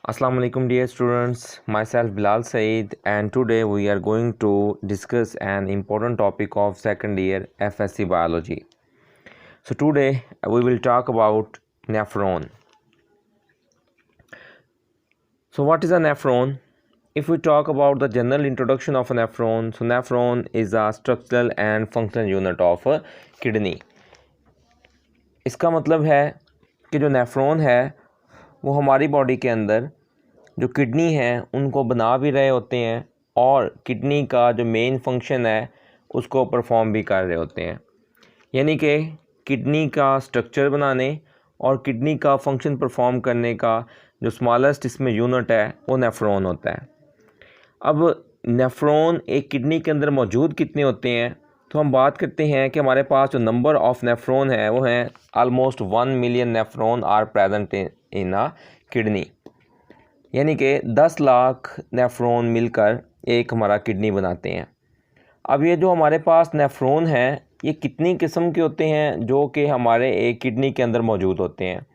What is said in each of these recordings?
Assalamu alaikum dear students, myself Bilal Saeed and today we are going to discuss an important topic of second year FSC biology. So today we will talk about nephron. So what is a nephron? If we talk about the general introduction of a nephron, so nephron is a structural and functional unit of a kidney. इसका मतलब है कि जो nephron है वो हमारी body के अंदर जो किडनी है उनको बना भी रहे होते हैं और किडनी का जो मेन फंक्शन है उसको परफॉर्म भी कर रहे होते हैं। यानी कि किडनी का स्ट्रक्चर बनाने और किडनी का फंक्शन परफॉर्म करने का जो स्मॉलेस्ट इसमें यूनिट है वो नेफ्रॉन होता है। अब नेफ्रॉन एक किडनी के अंदर मौजूद कितने होते हैं, तो हम बात करते हैं कि हमारे पास जो नंबर ऑफ़ नेफ्रॉन है वो है almost 1 million nephron are present in a kidney. यानी कि 10 लाख नेफ्रॉन मिलकर एक हमारा किडनी बनाते हैं। अब ये जो हमारे पास नेफ्रॉन है ये कितनी किस्म के होते हैं जो कि हमारे एक किडनी के अंदर मौजूद होते हैं।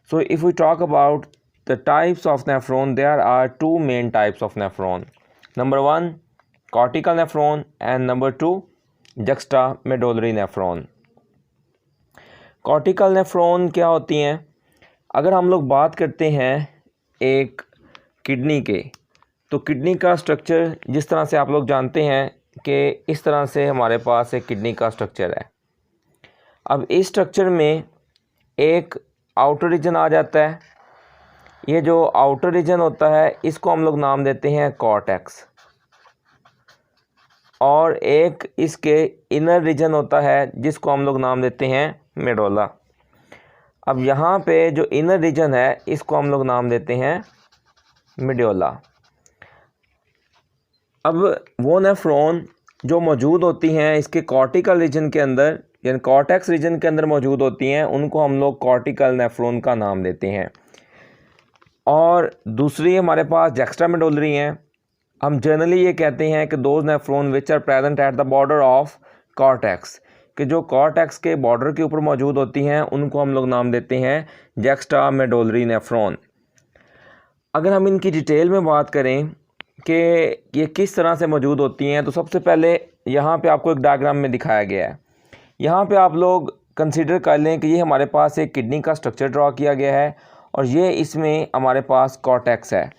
So if we talk about the types of nephron, there are 2 main types of nephron. Number 1 cortical nephron and number 2 juxtamedullary nephron. Cortical nephron क्या होती हैं? अगर हम लोग बात करते हैं एक किडनी के, तो किडनी का स्ट्रक्चर जिस तरह से आप लोग जानते हैं कि इस तरह से हमारे पास एक किडनी का स्ट्रक्चर है। अब इस स्ट्रक्चर में एक आउटर रीजन आ जाता है। ये जो आउटर रीजन होता है इसको हम लोग नाम देते हैं कॉर्टेक्स, और एक इसके इनर रीजन होता है जिसको हम लोग नाम देते हैं मेडोला। अब यहाँ पे जो इनर रीजन है इसको हम लोग नाम देते हैं मेडोला। अब वो नेफ्रॉन जो मौजूद होती हैं इसके कॉर्टिकल रीजन के अंदर, यानी कॉर्टेक्स रीजन के अंदर मौजूद होती हैं, उनको हम लोग कॉर्टिकल नेफ्रॉन का नाम देते हैं। और दूसरी हमारे पास जक्स्टामेडुलरी हैं। हम जनरली ये कहते हैं कि those nephron which are present at the border of cortex, कि जो कॉर्टेक्स के बॉर्डर के ऊपर मौजूद होती हैं उनको हम लोग नाम देते हैं जक्स्टामेडुलरी नेफ्रॉन। अगर हम इनकी डिटेल में बात करें कि ये किस तरह से मौजूद होती हैं, तो सबसे पहले यहाँ पे आपको एक डायग्राम में दिखाया गया है। यहाँ पे आप लोग कंसीडर कर लें कि ये हमारे पास एक किडनी का स्ट्रक्चर ड्रॉ किया गया है और ये इसमें हमारे पास कॉर्टेक्स है।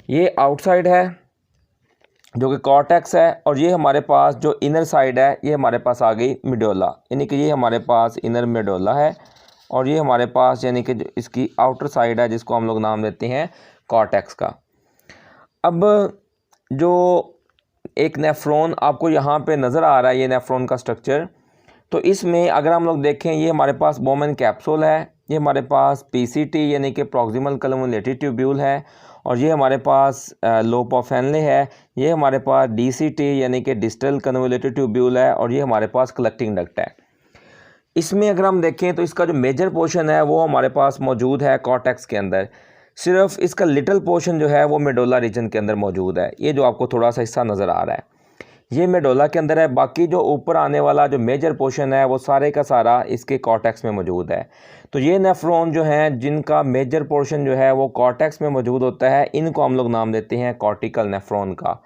ये आउटसाइड है जो कि कॉर्टेक्स है, और ये हमारे पास जो इनर साइड है ये हमारे पास आ गई मेडुला, यानी कि ये हमारे पास इनर मेडुला है और ये हमारे पास यानी कि इसकी आउटर साइड है जिसको हम लोग नाम देते हैं कॉर्टेक्स का। अब जो एक नेफ्रॉन आपको यहाँ पे नज़र आ रहा है, ये नेफ्रॉन का स्ट्रक्चर, तो इसमें अगर हम लोग देखें ये हमारे पास बोमेन कैप्सूल है, ये हमारे पास पीसीटी यानी कि प्रॉक्सिमल कन्वोल्यूटेड ट्यूब्यूल है, और ये हमारे पास लोब ऑफ हेनले है, ये हमारे पास डीसीटी यानी कि डिस्टल कन्वोल्यूटेड ट्यूब्यूल है, और ये हमारे पास कलेक्टिंग डक्ट है। इसमें अगर हम देखें तो इसका जो मेजर पोर्शन है वो हमारे पास मौजूद है कॉर्टेक्स के अंदर। सिर्फ इसका लिटिल पोर्शन जो है वो मेडुला रीजन के अंदर मौजूद है। ये जो आपको थोड़ा सा हिस्सा नज़र आ रहा है ये मेडुला के अंदर है, बाकी जो ऊपर आने वाला जो मेजर पोर्शन है वो सारे का सारा इसके कॉर्टेक्स में मौजूद है। तो ये नेफ्रॉन जो हैं जिनका मेजर पोर्शन जो है वो कॉर्टेक्स में मौजूद होता है, इनको हम लोग नाम देते हैं कॉर्टिकल नेफ्रॉन का।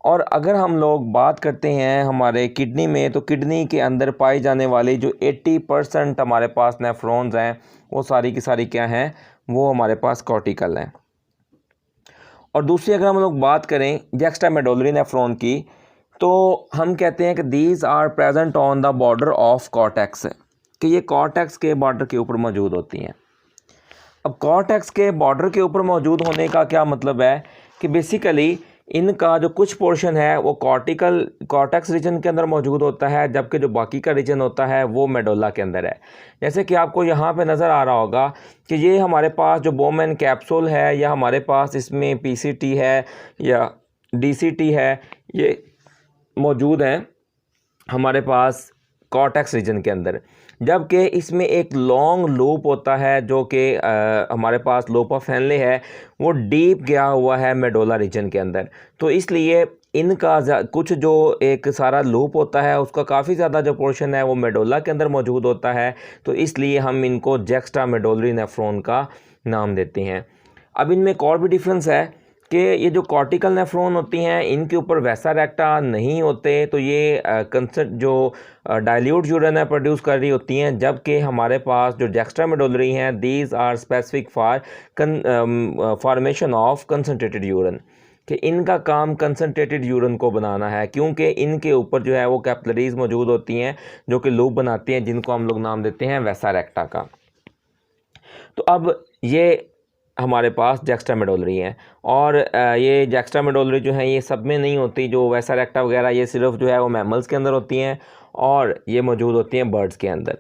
और अगर हम लोग बात करते हैं हमारे किडनी में, तो किडनी के अंदर पाई जाने वाली जो 80% हमारे पास नेफ्रॉन्स हैं वो सारी की सारी क्या हैं, वो हमारे पास कॉर्टिकल हैं। और दूसरी अगर हम लोग बात करें जक्स्टामेडुलरी नेफ्रॉन की, तो हम कहते हैं कि these are present on the border of cortex, कि ये कॉर्टेक्स के बॉर्डर के ऊपर मौजूद होती हैं। अब कॉर्टेक्स के बॉर्डर के ऊपर मौजूद होने का क्या मतलब है कि बेसिकली इनका जो कुछ पोर्शन है वो कॉर्टेक्स रीजन के अंदर मौजूद होता है, जबकि जो बाकी का रीजन होता है वो मेडुला के अंदर है। जैसे कि आपको यहाँ पे नज़र आ रहा होगा कि ये हमारे पास जो बोमेन कैप्सूल है या हमारे पास इसमें पीसीटी है या डीसीटी है, ये मौजूद हैं हमारे पास कॉर्टेक्स रीजन के अंदर, जबकि इसमें एक लॉन्ग लूप होता है जो कि हमारे पास लोब ऑफ हेनले है, वो डीप गया हुआ है मेडुला रीजन के अंदर। तो इसलिए इनका कुछ जो एक सारा लूप होता है उसका काफ़ी ज़्यादा जो पोर्शन है वो मेडुला के अंदर मौजूद होता है, तो इसलिए हम इनको जक्स्टामेडुलरी नेफ्रॉन का नाम देते हैं। अब इनमें एक और भी डिफरेंस है कि ये जो कॉर्टिकल नेफ्रॉन होती हैं इनके ऊपर वैसा रेक्टा नहीं होते, तो ये जो डाइल्यूट यूरिन है प्रोड्यूस कर रही होती हैं, जबकि हमारे पास जो जैक्स्ट्रामेडुलरी हैं these are specific for formation of concentrated urine, कि इनका काम कंसनट्रेटेड यूरिन को बनाना है, क्योंकि इनके ऊपर जो है वो कैपिलरीज मौजूद होती हैं जो कि लूप बनाती हैं, जिनको हम लोग नाम देते हैं वैसा रेक्टा का। तो अब ये हमारे पास जैक्स्ट्रामेडुलरी हैं, और ये जैक्स्ट्रामेडुलरी जो है ये सब में नहीं होती, जो वैसा रेक्टा वगैरह ये सिर्फ जो है वो मैमल्स के अंदर होती हैं और ये मौजूद होती हैं बर्ड्स के अंदर।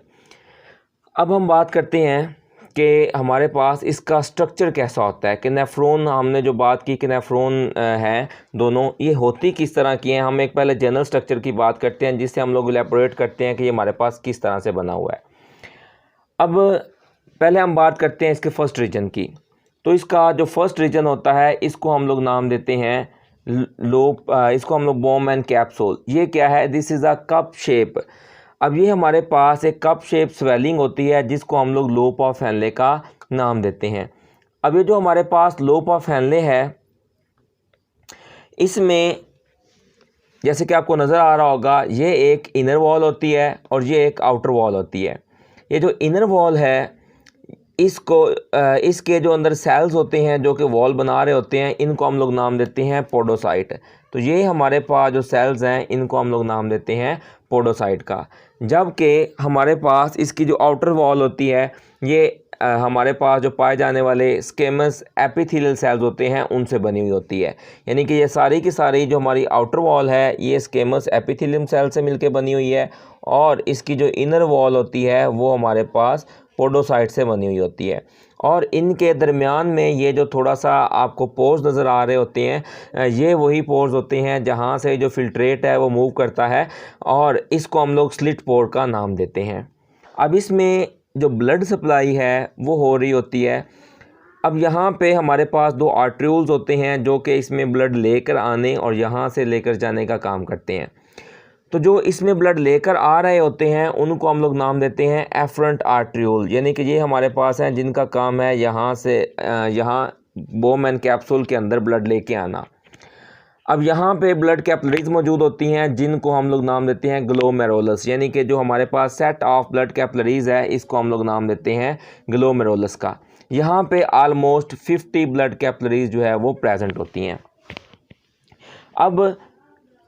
अब हम बात करते हैं कि हमारे पास इसका स्ट्रक्चर कैसा होता है, कि नेफ्रॉन, हमने जो बात की कि नेफ्रॉन है दोनों, ये होती किस तरह की हैं। हम एक पहले जनरल स्ट्रक्चर की बात करते हैं जिससे हम लोग इलेबोरेट करते हैं कि ये हमारे पास किस तरह से बना हुआ है। अब पहले हम बात करते हैं इसके फर्स्ट रीजन की। तो इसका जो फर्स्ट रीजन होता है इसको हम लोग नाम देते हैं लोब, इसको हम लोग बोम एंड कैप्सूल। ये क्या है, this is a cup shape. अब ये हमारे पास एक कप शेप स्वेलिंग होती है जिसको हम लोग लोब ऑफ हेनले का नाम देते हैं। अब ये जो हमारे पास लोब ऑफ हेनले है इसमें जैसे कि आपको नज़र आ रहा होगा ये एक इनर वॉल होती है और ये एक आउटर वॉल होती है। ये जो इनर वॉल है इसके जो अंदर सेल्स होते हैं जो कि वॉल बना रहे होते हैं, इनको हम लोग नाम देते हैं पोडोसाइट। तो ये हमारे पास जो सेल्स हैं इनको हम लोग नाम देते हैं पोडोसाइट का। जबकि हमारे पास इसकी जो आउटर वॉल होती है ये हमारे पास जो पाए जाने वाले स्केमस एपिथेलियल सेल्स होते हैं उनसे बनी हुई होती है। यानी कि ये सारी की सारी जो हमारी आउटर वॉल है ये स्केमस एपिथेलियम सेल से मिलकर बनी हुई है, और इसकी जो इनर वॉल होती है वो हमारे पास पोडोसाइट से बनी हुई होती है। और इनके दरमियान में ये जो थोड़ा सा आपको पोर्स नज़र आ रहे होते हैं ये वही पोर्स होते हैं जहाँ से जो फिल्ट्रेट है वो मूव करता है, और इसको हम लोग स्लिट पोर का नाम देते हैं। अब इसमें जो ब्लड सप्लाई है वो हो रही होती है। अब यहाँ पे हमारे पास दो आर्ट्रियोल्स होते हैं जो कि इसमें ब्लड लेकर आने और यहाँ से लेकर जाने का काम करते हैं। तो जो इसमें ब्लड लेकर आ रहे होते हैं उनको हम लोग नाम देते हैं एफरेंट आर्ट्रियोल, यानी कि ये हमारे पास हैं जिनका काम है यहाँ से यहाँ बोम एंड कैप्सूल के अंदर ब्लड लेके आना। अब यहाँ पे ब्लड कैपिलरीज मौजूद होती हैं जिनको हम लोग नाम देते हैं ग्लोमेरुलस, यानी कि जो हमारे पास सेट ऑफ ब्लड कैपिलरीज है इसको हम लोग नाम देते हैं ग्लोमेरुलस का। यहाँ पे आलमोस्ट 50 ब्लड कैपिलरीज जो है वो प्रेजेंट होती हैं। अब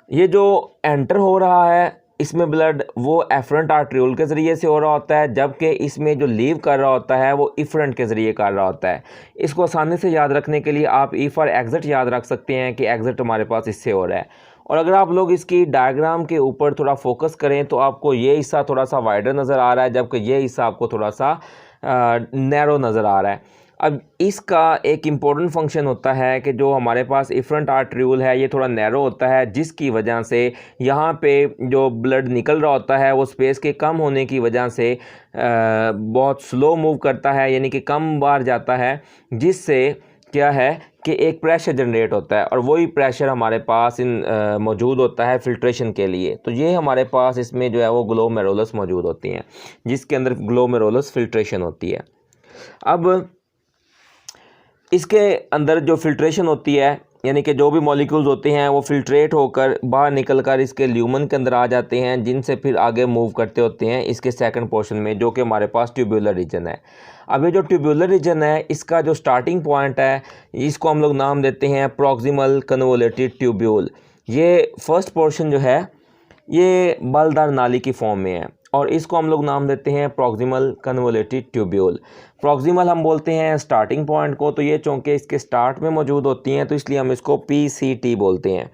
ये जो एंटर हो रहा है इसमें ब्लड वो एफरेंट आर्ट्रियोल के ज़रिए से हो रहा होता है, जबकि इसमें जो लीव कर रहा होता है वो इफरेंट के ज़रिए कर रहा होता है। इसको आसानी से याद रखने के लिए आप ई फॉर एग्जिट याद रख सकते हैं कि एग्जिट हमारे पास इससे हो रहा है। और अगर आप लोग इसकी डायग्राम के ऊपर थोड़ा फोकस करें तो आपको ये हिस्सा थोड़ा सा वाइडर नज़र आ रहा है, जबकि ये हिस्सा आपको थोड़ा सा नैरो नज़र आ रहा है। अब इसका एक इम्पॉर्टेंट फंक्शन होता है कि जो हमारे पास इफरेंट आर्ट्रियोल है ये थोड़ा नैरो होता है, जिसकी वजह से यहाँ पे जो ब्लड निकल रहा होता है वो स्पेस के कम होने की वजह से बहुत स्लो मूव करता है, यानी कि कम बार जाता है, जिससे क्या है कि एक प्रेशर जनरेट होता है और वही प्रेशर हमारे पास मौजूद होता है फिल्ट्रेशन के लिए। तो ये हमारे पास इसमें जो है वो ग्लोमेरुलस मौजूद होती हैं जिसके अंदर ग्लोमेरुलस फिल्ट्रेशन होती है। अब इसके अंदर जो फिल्ट्रेशन होती है यानी कि जो भी मॉलिक्यूल्स होते हैं वो फिल्ट्रेट होकर बाहर निकल कर इसके ल्यूमन के अंदर आ जाते हैं, जिनसे फिर आगे मूव करते होते हैं इसके सेकंड पोर्शन में जो कि हमारे पास ट्यूब्यूलर रीजन है। अब ये जो ट्यूब्यूलर रीजन है इसका जो स्टार्टिंग पॉइंट है इसको हम लोग नाम देते हैं प्रॉक्सिमल कन्वोलेटेड ट्यूब्यूल। ये फर्स्ट पोर्शन जो है ये बलदार नाली की फॉर्म में है और इसको हम लोग नाम देते हैं प्रॉक्सिमल कन्वोलेटेड ट्यूब्यूल। प्रॉक्सिमल हम बोलते हैं स्टार्टिंग पॉइंट को, तो ये चूँकि इसके स्टार्ट में मौजूद होती हैं तो इसलिए हम इसको PCT बोलते हैं।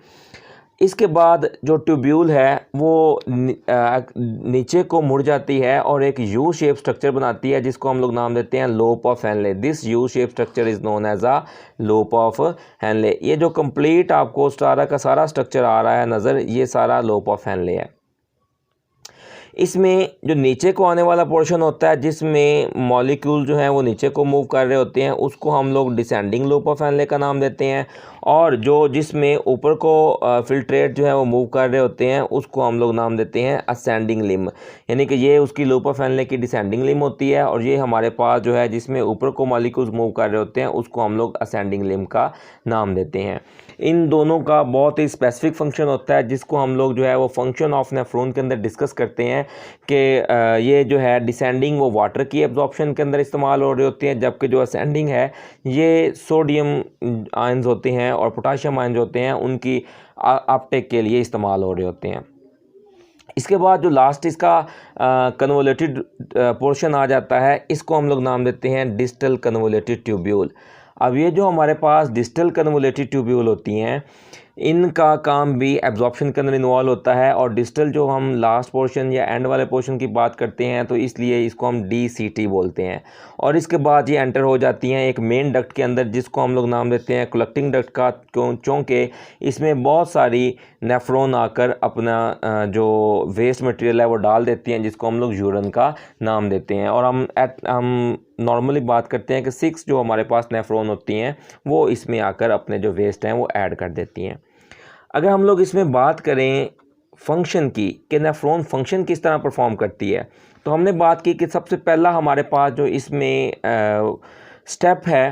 इसके बाद जो ट्यूब्यूल है वो नीचे को मुड़ जाती है और एक यू शेप स्ट्रक्चर बनाती है जिसको हम लोग नाम देते हैं loop of Henle. This U shape structure is known as a loop of Henley. ये जो कंप्लीट आपको सारा का सारा स्ट्रक्चर आ रहा है नज़र, ये सारा लोप ऑफ हेनले है। इसमें जो नीचे को आने वाला पोर्शन होता है जिसमें मॉलिक्यूल जो हैं वो नीचे को मूव कर रहे होते हैं, उसको हम लोग डिसेंडिंग लूप ऑफ हेनले का नाम देते हैं। और जो जिसमें ऊपर को फिल्ट्रेट जो है वो मूव कर रहे होते हैं उसको हम लोग नाम देते हैं असेंडिंग लिम, यानी कि ये उसकी लूप ऑफ हेनले की डिसेंडिंग लिम होती है। और ये हमारे पास जो है जिसमें ऊपर को मॉलिक्यूल्स मूव कर रहे होते हैं उसको हम लोग असेंडिंग लिम का नाम देते हैं। इन दोनों का बहुत ही स्पेसिफिक फंक्शन होता है जिसको हम लोग जो है वो फंक्शन ऑफ नेफ्रॉन के अंदर डिस्कस करते हैं कि ये जो है डिसेंडिंग वो वाटर की एब्जॉर्प्शन के अंदर इस्तेमाल हो रही होती हैं, जबकि जो असेंडिंग है ये सोडियम आयंस होते हैं और पोटाशियम आयंस होते हैं उनकी अपटेक के लिए इस्तेमाल हो रहे होते हैं। इसके बाद जो लास्ट इसका कन्वोलेटेड पोर्शन आ जाता है, इसको हम लोग नाम देते हैं डिस्टल कन्वोलेटेड ट्यूब्यूल। अब ये जो हमारे पास डिस्टल कन्वोलेटेड ट्यूब्यूल होती हैं इनका काम भी एब्जॉर्प्शन के अंदर इन्वॉल्व होता है। और डिस्टल जो हम लास्ट पोर्शन या एंड वाले पोर्शन की बात करते हैं तो इसलिए इसको हम DCT बोलते हैं। और इसके बाद ये एंटर हो जाती हैं एक मेन डक्ट के अंदर जिसको हम लोग नाम देते हैं कलेक्टिंग डक्ट का, चूँकि इसमें बहुत सारी नेफ्रॉन आकर अपना जो वेस्ट मटेरियल है वो डाल देती हैं जिसको हम लोग यूरिन का नाम देते हैं। और हम नॉर्मली बात करते हैं कि 6 जो हमारे पास नेफ्रॉन होती हैं वो इसमें आकर अपने जो वेस्ट हैं वो ऐड कर देती हैं। अगर हम लोग इसमें बात करें फंक्शन की कि नेफ्रॉन फंक्शन किस तरह परफॉर्म करती है, तो हमने बात की कि सबसे पहला हमारे पास जो इसमें स्टेप है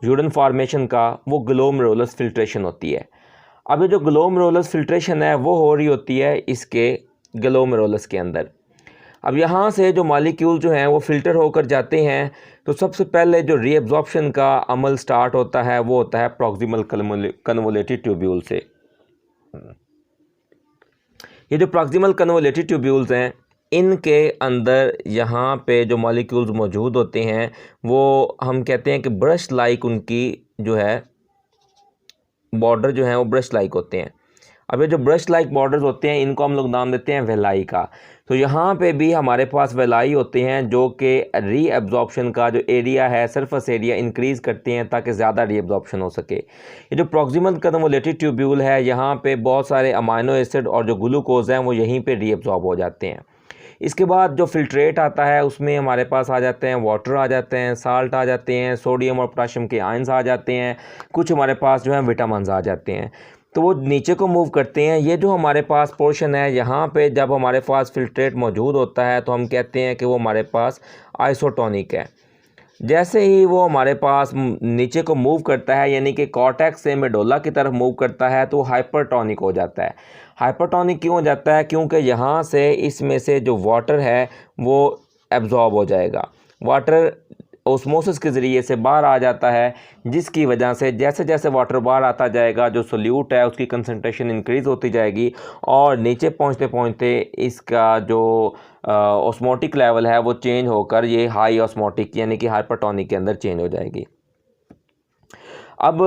यूरिन फॉर्मेशन का वो ग्लोमेरुलस फिल्ट्रेशन होती है। अब ये जो ग्लोमेरुलस फिल्ट्रेशन है वो हो रही होती है इसके ग्लोमेरुलस के अंदर। अब यहाँ से जो मॉलिक्यूल जो हैं वो फ़िल्टर होकर जाते हैं, तो सबसे पहले जो रीअब्जॉर्प्शन का अमल स्टार्ट होता है वो होता है प्रॉक्सिमल कन्वोलेटेड ट्यूब्यूल से। ये जो प्रॉक्सिमल कन्वोलेटेड ट्यूब्यूल्स हैं इनके अंदर यहाँ पे जो मॉलिक्यूल्स मौजूद होते हैं वो हम कहते हैं कि ब्रश लाइक उनकी जो है बॉर्डर जो है वो ब्रश लाइक होते हैं। अब ये जो ब्रश लाइक बॉर्डर्स होते हैं इनको हम लोग नाम देते हैं वेलाई का। तो यहाँ पे भी हमारे पास वेलाई होते हैं जो कि रीअब्जॉर्प्शन का जो एरिया है सरफेस एरिया इंक्रीज़ करते हैं ताकि ज़्यादा रीअब्जॉर्प्शन हो सके। ये जो प्रॉक्सिमल कन्वोलेटेड ट्यूब्यूल है यहाँ पे बहुत सारे अमाइनो एसिड और जो ग्लूकोज हैं वो यहीं पे रीअब्जॉर्ब हो जाते हैं। इसके बाद जो फिल्ट्रेट आता है उसमें हमारे पास आ जाते हैं वाटर आ जाते हैं, साल्ट आ जाते हैं, सोडियम और पोटाशियम के आयंस आ जाते हैं, कुछ हमारे पास जो है विटामिन्स आ जाते हैं, तो वो नीचे को मूव करते हैं। ये जो हमारे पास पोर्शन है यहाँ पे जब हमारे पास फिल्ट्रेट मौजूद होता है तो हम कहते हैं कि वो हमारे पास आइसोटोनिक है। जैसे ही वो हमारे पास नीचे को मूव करता है यानी कि कॉर्टेक्स से मेडोला की तरफ मूव करता है तो हाइपरटोनिक हो जाता है। हाइपरटोनिक क्यों हो जाता है? क्योंकि यहाँ से इसमें से जो वाटर है वो एब्जॉर्ब हो जाएगा, वाटर ओस्मोसिस के ज़रिए से बाहर आ जाता है, जिसकी वजह से जैसे जैसे वाटर बाहर आता जाएगा जो सोल्यूट है उसकी कंसंट्रेशन इंक्रीज़ होती जाएगी और नीचे पहुँचते पहुँचते इसका जो ऑस्मोटिक लेवल है वो चेंज होकर ये हाई ऑस्मोटिक यानी कि हाइपरटोनिक के अंदर चेंज हो जाएगी। अब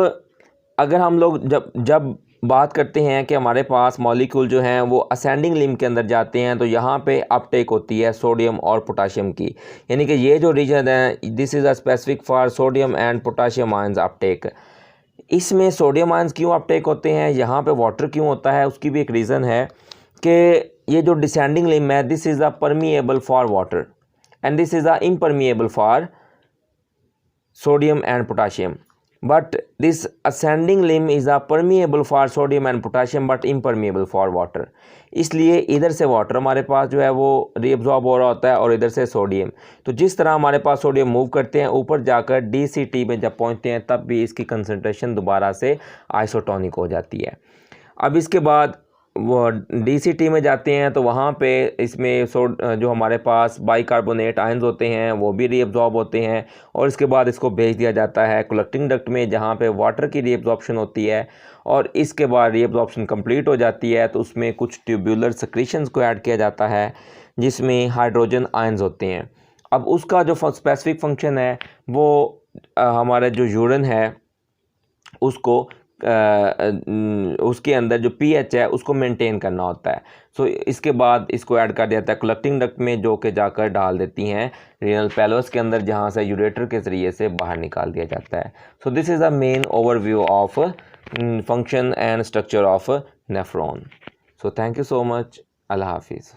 अगर हम लोग जब बात करते हैं कि हमारे पास मॉलिक्यूल जो हैं वो असेंडिंग लिम्ब के अंदर जाते हैं तो यहाँ पे अपटेक होती है सोडियम और पोटाशियम की, यानी कि ये जो रीजन है this is a specific for sodium and potassium ions Uptake. इसमें सोडियम आयंस क्यों अपटेक होते हैं, यहाँ पे वाटर क्यों होता है, उसकी भी एक रीज़न है कि ये जो डिसेंडिंग लिम्ब है this is a permeable for water and this is a impermeable for sodium and potassium, but this ascending limb is a permeable for sodium and potassium but impermeable for water। इसलिए इधर से water हमारे पास जो है वो reabsorb हो रहा होता है और इधर से सोडियम। तो जिस तरह हमारे पास सोडियम मूव करते हैं ऊपर जाकर DCT में जब पहुंचते हैं तब भी इसकी कंसंट्रेशन दोबारा से आइसोटोनिक हो जाती है। अब इसके बाद वो DCT में जाते हैं तो वहाँ पे इसमें जो हमारे पास बाइकार्बोनेट आयंस होते हैं वो भी रीअब्जॉर्ब होते हैं और इसके बाद इसको भेज दिया जाता है कलेक्टिंग डक्ट में जहाँ पे वाटर की रीअब्जॉर्प्शन होती है और इसके बाद रीअब्जॉर्प्शन कंप्लीट हो जाती है तो उसमें कुछ ट्यूब्यूलर सेक्रीशंस को ऐड किया जाता है जिसमें हाइड्रोजन आयंस होते हैं। अब उसका जो स्पेसिफिक फंक्शन है वो हमारा जो यूरिन है उसको उसके अंदर जो pH है उसको मेंटेन करना होता है। सो इसके बाद इसको ऐड कर दिया जाता है कलेक्टिंग डक्ट में जो कि जाकर डाल देती हैं रीनल पेलोस के अंदर जहाँ से यूरेटर के ज़रिए से बाहर निकाल दिया जाता है। So this is a main overview of function and structure of nephron. So thank you so much. अल्लाह हाफिज़।